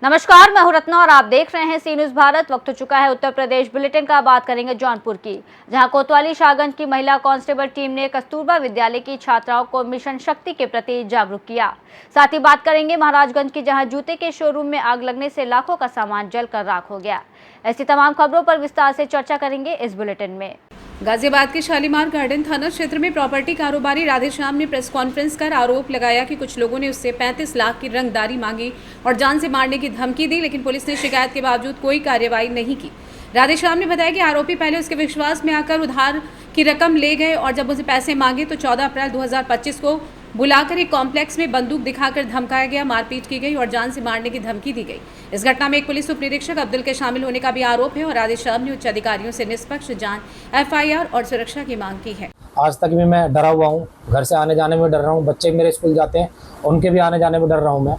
नमस्कार, मैं हूं रत्ना और आप देख रहे हैं सी न्यूज भारत। वक्त हो चुका है उत्तर प्रदेश बुलेटिन का। बात करेंगे जौनपुर की, जहां कोतवाली शाहगंज की महिला कांस्टेबल टीम ने कस्तूरबा विद्यालय की छात्राओं को मिशन शक्ति के प्रति जागरूक किया। साथ ही बात करेंगे महाराजगंज की, जहां जूते के शोरूम में आग लगने से लाखों का सामान जलकर राख हो गया। ऐसी तमाम खबरों पर विस्तार से चर्चा करेंगे इस बुलेटिन में। गाजियाबाद के शालीमार गार्डन थाना क्षेत्र में प्रॉपर्टी कारोबारी राधेश्याम ने प्रेस कॉन्फ्रेंस कर आरोप लगाया कि कुछ लोगों ने उससे 35 लाख की रंगदारी मांगी और जान से मारने की धमकी दी, लेकिन पुलिस ने शिकायत के बावजूद कोई कार्रवाई नहीं की। राधेश्याम ने बताया कि आरोपी पहले उसके विश्वास में आकर उधार की रकम ले गए और जब उसे पैसे मांगे तो 14 अप्रैल 2025 को बुलाकर एक कॉम्प्लेक्स में बंदूक दिखाकर धमकाया गया, मारपीट की गई और जान से मारने की धमकी दी गई। इस घटना में एक पुलिस उप निरीक्षक अब्दुल के शामिल होने का भी आरोप है और राधेश्याम ने उच्च अधिकारियों से निष्पक्ष जांच, FIR और सुरक्षा की मांग की है। आज तक भी मैं डरा हुआ हूँ, घर से आने जाने में डर रहा हूँ, बच्चे मेरे स्कूल जाते हैं उनके भी आने जाने में डर रहा हूँ मैं।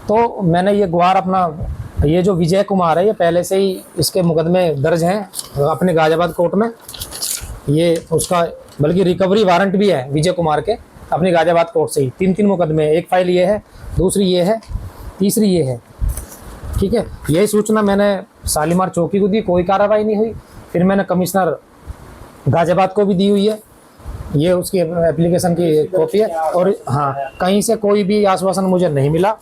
तो मैंने ये गुहार अपना, ये जो विजय कुमार है, ये पहले से ही इसके मुकदमे दर्ज हैं अपने गाजियाबाद कोर्ट में। ये उसका बल्कि रिकवरी वारंट भी है विजय कुमार के अपनी गाजियाबाद कोर्ट से ही। 3 मुकदमे, एक फाइल ये है, दूसरी ये है, तीसरी ये है। ठीक है, यही सूचना मैंने शालीमार चौकी को दी, कोई कार्रवाई नहीं हुई। फिर मैंने कमिश्नर गाजियाबाद को भी दी हुई है, ये उसकी एप्लीकेशन की कॉपी है। और हाँ, कहीं से कोई भी आश्वासन मुझे नहीं मिला।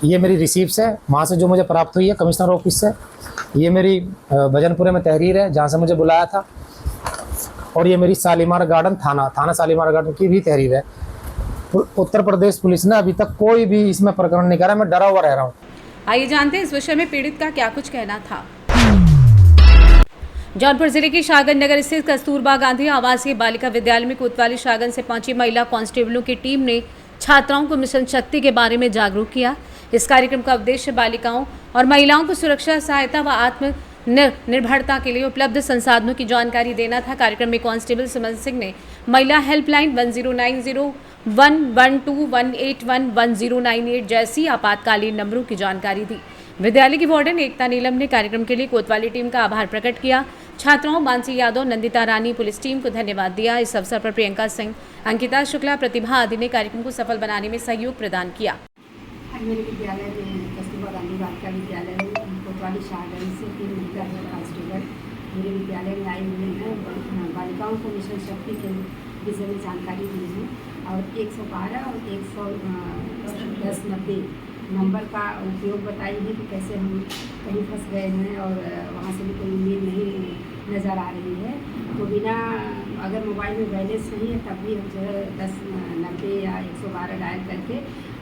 ये मेरी रिसीप्ट्स है वहाँ से जो मुझे प्राप्त हुई है कमिश्नर ऑफिस से। ये मेरी भजनपुरे में तहरीर है जहाँ से मुझे बुलाया था। और ये मेरी शालीमार गार्डन थाना शालीमार गार्डन की भी तहरीर है। उत्तर प्रदेश पुलिस ने अभी तक कोई भी इसमें प्रकरण नहीं करा। मैं डरा हुआ रह रहा हूँ। आइए जानते हैं इस विषय में पीड़ित का क्या कुछ कहना था। जौनपुर जिले की शाहगंज नगर स्थित कस्तूरबा गांधी आवासीय बालिका विद्यालय में कोतवाली शाहगंज से पहुंची महिला कांस्टेबलों की टीम ने छात्राओं को मिशन शक्ति के बारे में जागरूक किया। इस कार्यक्रम का उद्देश्य बालिकाओं और महिलाओं को सुरक्षा, सहायता व आत्मनिर्भरता के लिए उपलब्ध संसाधनों की जानकारी देना था। कार्यक्रम में कांस्टेबल सुमन सिंह ने महिला हेल्पलाइन 109011811098 जैसी आपातकालीन नंबरों की जानकारी दी। विद्यालय की वार्डन एकता नीलम ने कार्यक्रम के लिए कोतवाली टीम का आभार प्रकट किया। छात्राओं मानसी यादव, नंदिता रानी, पुलिस टीम को धन्यवाद दिया। इस अवसर पर प्रियंका सिंह, अंकिता शुक्ला, प्रतिभा आदि ने कार्यक्रम को सफल बनाने में सहयोग प्रदान किया। मेरे विद्यालय में कस्तूरबा गांधी बालिका विद्यालय कोतवाली शाहगंज से 3 महिला कांस्टेबल मेरे विद्यालय में आई हुई हैं। बालिकाओं को मिशन शक्ति के विषय में जानकारी दी है और 112 और 11090 नंबर का उपयोग बताई है कि कैसे हम कहीं फंस गए हैं और वहाँ से भी कोई उम्मीद नहीं नज़र आ रही है। तो बिना अगर मोबाइल में बैलेंस नहीं है तब भी हम जो है 1090 या 112 डायल करके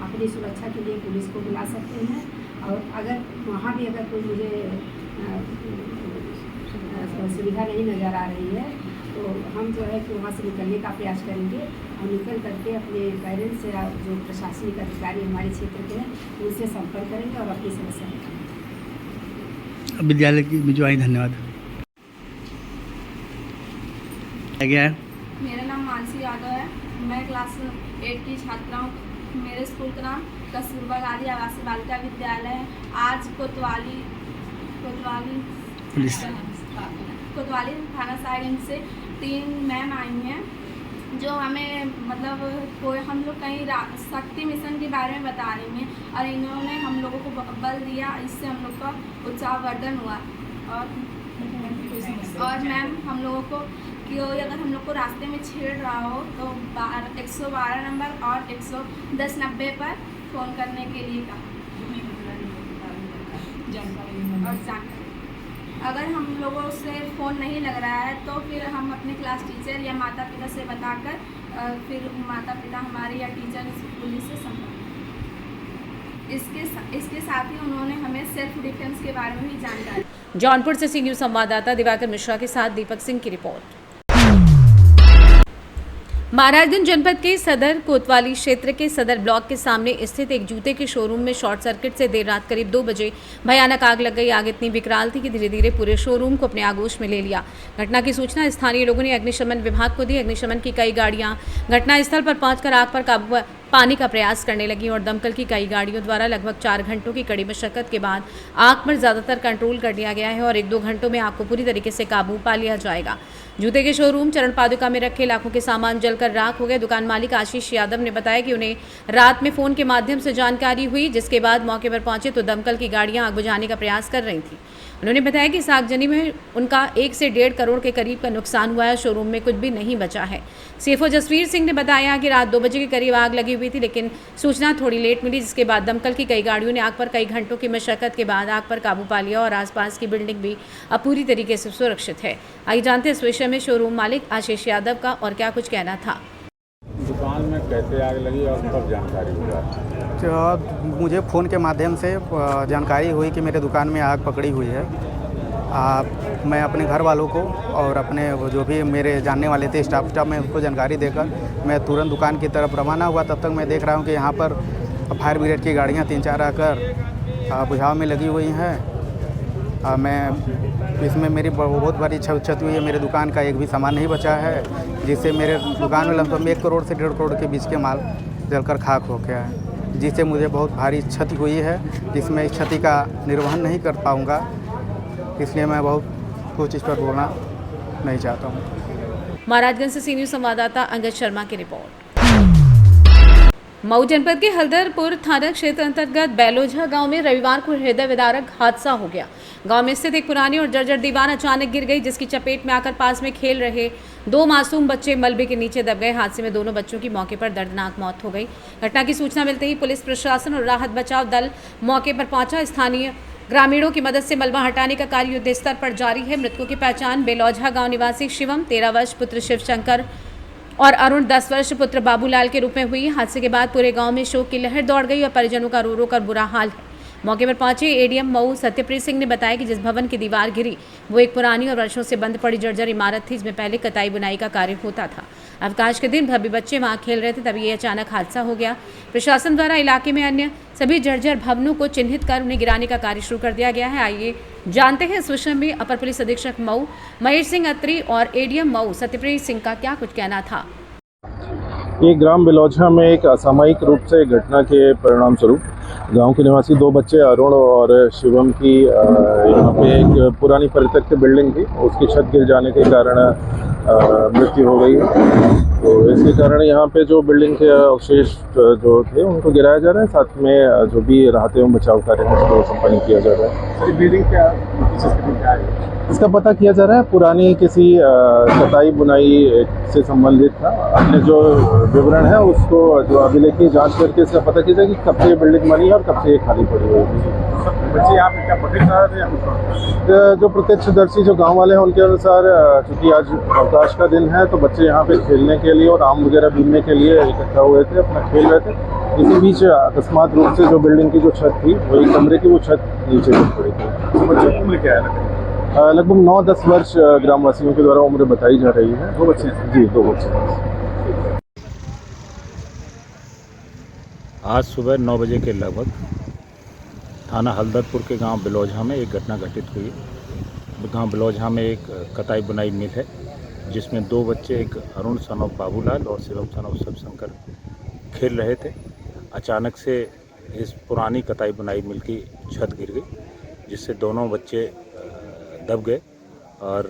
अपनी सुरक्षा के लिए पुलिस को बुला सकते हैं। और अगर वहाँ भी अगर कोई मुझे सुविधा नहीं नज़र आ रही है तो हम जो है कि वहाँ से निकलने का प्रयास करेंगे और निकल करके अपने पेरेंट्स या जो प्रशासनिक अधिकारी हमारे क्षेत्र के हैं उनसे संपर्क करेंगे और अपनी समस्या निकालेंगे। विद्यालय की जो आई, धन्यवाद। क्या है? मेरा नाम मानसी यादव है। मैं क्लास 8 की छात्रा हूँ। मेरे स्कूल का नाम कस्तूरबा गांधी आवासीय बालिका विद्यालय है। आज कोतवाली थाना साइड से 3 मैम आई हैं जो हमें मतलब कोई हम लोग कहीं शक्ति मिशन के बारे में बता रही हैं और इन्होंने हम लोगों को बल दिया। इससे हम लोग का उत्साहवर्धन हुआ। और मैम हम लोगों को कि अगर हम लोग को रास्ते में छेड़ रहा हो तो 112 नंबर और 11090 पर फ़ोन करने के लिए कहा और जानकारी। अगर हम लोगों से फ़ोन नहीं लग रहा है तो फिर हम अपने क्लास टीचर या माता पिता से बताकर फिर माता पिता हमारे या टीचर पुलिस से संपर्क। इसके साथ ही उन्होंने हमें सेल्फ डिफेंस के बारे में भी जानकारी। जौनपुर से सी न्यूज संवाददाता दिवाकर मिश्रा के साथ दीपक सिंह की रिपोर्ट। महाराजगंज जनपद के सदर कोतवाली क्षेत्र के सदर ब्लॉक के सामने स्थित एक जूते के शोरूम में शॉर्ट सर्किट से देर रात करीब 2 बजे भयानक आग लग गई। आग इतनी विकराल थी कि धीरे धीरे पूरे शोरूम को अपने आगोश में ले लिया। घटना की सूचना स्थानीय लोगों ने अग्निशमन विभाग को दी। अग्निशमन की कई गाड़ियां घटनास्थल पर पहुंचकर आग पर काबू पाने का प्रयास करने लगी और दमकल की कई गाड़ियों द्वारा लगभग 4 घंटों की कड़ी मशक्कत के बाद आग पर ज़्यादातर कंट्रोल कर लिया गया है और 1-2 घंटों में आग को पूरी तरीके से काबू पा लिया जाएगा। जूते के शोरूम चरण पादुका में रखे लाखों के सामान जलकर राख हो गए। दुकान मालिक आशीष यादव ने बताया कि उन्हें रात में फोन के माध्यम से जानकारी हुई, जिसके बाद मौके पर पहुंचे तो दमकल की गाड़ियां आग बुझाने का प्रयास कर रही थी। उन्होंने बताया कि इस आगजनी में उनका 1 से 1.5 करोड़ के करीब का नुकसान हुआ है। शोरूम में कुछ भी नहीं बचा है। सीएफओ जसवीर सिंह ने बताया कि रात 2 बजे के करीब आग लगी हुई थी, लेकिन सूचना थोड़ी लेट मिली, जिसके बाद दमकल की कई गाड़ियों ने आग पर कई घंटों की मशक्कत के बाद आग पर काबू पा लिया और आसपास की बिल्डिंग भी अब पूरी तरीके से सुरक्षित है। आइए जानते हैं इस विषय में शोरूम मालिक आशीष यादव का और क्या कुछ कहना था। दुकान में कैसे आग लगी और कब जानकारी हुआ? तो मुझे फ़ोन के माध्यम से जानकारी हुई कि मेरे दुकान में आग पकड़ी हुई है। मैं अपने घर वालों को और अपने जो भी मेरे जानने वाले थे स्टाफ में उनको जानकारी देकर मैं तुरंत दुकान की तरफ रवाना हुआ। तब तक मैं देख रहा हूँ कि यहाँ पर फायर ब्रिगेड की गाड़ियाँ 3-4 आकर बुझाव में लगी हुई हैं। मैं इसमें मेरी बहुत बड़ी क्षति हुई है। मेरे दुकान का एक भी सामान नहीं बचा है, जिससे मेरे दुकान में लगभग 1 करोड़ से 1.5 करोड़ के बीच के माल जलकर खाक हो गया है, जिससे मुझे बहुत भारी क्षति हुई है, जिसमें इस क्षति का निर्वहन नहीं कर पाऊँगा। इसलिए मैं बहुत कुछ इस पर बोलना नहीं चाहता हूँ। महाराजगंज से सी न्यूज़ संवाददाता अंगद शर्मा की रिपोर्ट। मऊ जनपद के हल्दरपुर थाना क्षेत्र अंतर्गत बैलोझा गांव में रविवार को हृदय विदारक हादसा हो गया। गांव में स्थित एक पुरानी और जर्जर दीवार अचानक गिर गई, जिसकी चपेट में आकर पास में खेल रहे 2 मासूम बच्चे मलबे के नीचे दब गए। हादसे में दोनों बच्चों की मौके पर दर्दनाक मौत हो गई। घटना की सूचना मिलते ही पुलिस प्रशासन और राहत बचाव दल मौके पर पहुंचा। स्थानीय ग्रामीणों की मदद से मलबा हटाने का कार्य युद्ध स्तर पर जारी है। मृतकों की पहचान बेलौझा गांव निवासी शिवम 13 वर्ष पुत्र शिवशंकर और अरुण 10 वर्ष पुत्र बाबूलाल के रूप में हुई। हादसे के बाद पूरे गांव में शोक की लहर दौड़ गई और परिजनों का रो रो कर बुरा हाल है। मौके पर पहुंचे एडीएम मऊ सत्यप्रीत सिंह ने बताया कि जिस भवन की दीवार गिरी वो एक पुरानी और वर्षों से बंद पड़ी जर्जर इमारत थी, जिसमें पहले कताई बुनाई का कार्य होता था। अवकाश के दिन सभी बच्चे वहां खेल रहे थे, तभी ये अचानक हादसा हो गया। प्रशासन द्वारा इलाके में अन्य सभी जर्जर भवनों को चिन्हित कर उन्हें गिराने का कार्य शुरू कर दिया गया है। आइए जानते हैं इस विषय में अपर पुलिस अधीक्षक मऊ महेश सिंह अत्री और एडीएम मऊ सत्यप्रीत सिंह का क्या कुछ कहना था। ये ग्राम बेलौझा में एक असामयिक रूप से घटना के परिणाम स्वरूप गांव के निवासी 2 बच्चे अरुण और शिवम की यहाँ पे एक पुरानी परित्यक्त बिल्डिंग थी, उसकी छत गिर जाने के कारण मृत्यु हो गई। तो इसके कारण यहाँ पे जो बिल्डिंग के अवशेष जो थे उनको गिराया जा रहा है, साथ में जो भी राहत एवं बचाव कार्य है उसको संपन्न किया जा रहा है। बिल्डिंग क्या है इसका पता किया जा रहा है। पुरानी किसी कताई बुनाई से संबंधित था। अन्य जो विवरण है उसको जो अभिलेखीय जांच करके इसका पता किया जाए कि कब से ये बिल्डिंग बनी है और कब से ये खाली पड़ी हुई थी। बच्चे यहाँ पे क्या पकड़ जो प्रत्यक्षदर्शी जो गांव वाले हैं उनके अनुसार चूंकि आज अवकाश का दिन है तो बच्चे यहाँ पे खेलने के लिए और आम वगैरह बीनने के लिए इकट्ठा हुए थे, अपना खेल रहे थे। इसी बीच अकस्मात रूप से जो बिल्डिंग की जो छत थी वही कमरे की वो छत नीचे गिर पड़ी थी। बच्चों की उम्र क्या है? लगभग 9-10 वर्ष ग्रामवासियों के द्वारा उम्र बताई जा रही है। 2 बच्चे जी 2 बच्चे। आज सुबह 9 बजे के लगभग थाना हल्दरपुर के गांव बेलौझा में एक घटना घटित हुई। गांव बेलौझा में एक कताई बुनाई मिल है, जिसमें 2 बच्चे, एक अरुण सन ऑफ बाबूलाल और शिवम सन ऑफ शिवशंकर खेल रहे थे। अचानक से इस पुरानी कताई बुनाई मिल की छत गिर गई, जिससे दोनों बच्चे दब गए और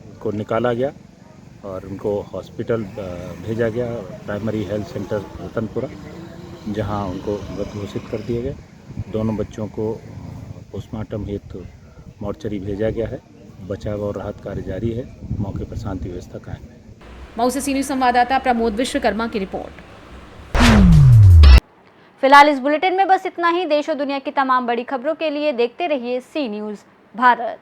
उनको निकाला गया और उनको हॉस्पिटल भेजा गया, प्राइमरी हेल्थ सेंटर रतनपुरा, जहां उनको मृत घोषित कर दिया गया। दोनों बच्चों को पोस्टमार्टम हेतु मोर्चरी भेजा गया है। बचाव और राहत कार्य जारी है। मौके पर शांति व्यवस्था कायम है। मऊ से सी न्यूज़ संवाददाता प्रमोद विश्वकर्मा की रिपोर्ट। फिलहाल इस बुलेटिन में बस इतना ही। देश और दुनिया की तमाम बड़ी खबरों के लिए देखते रहिए सी न्यूज़ भारत।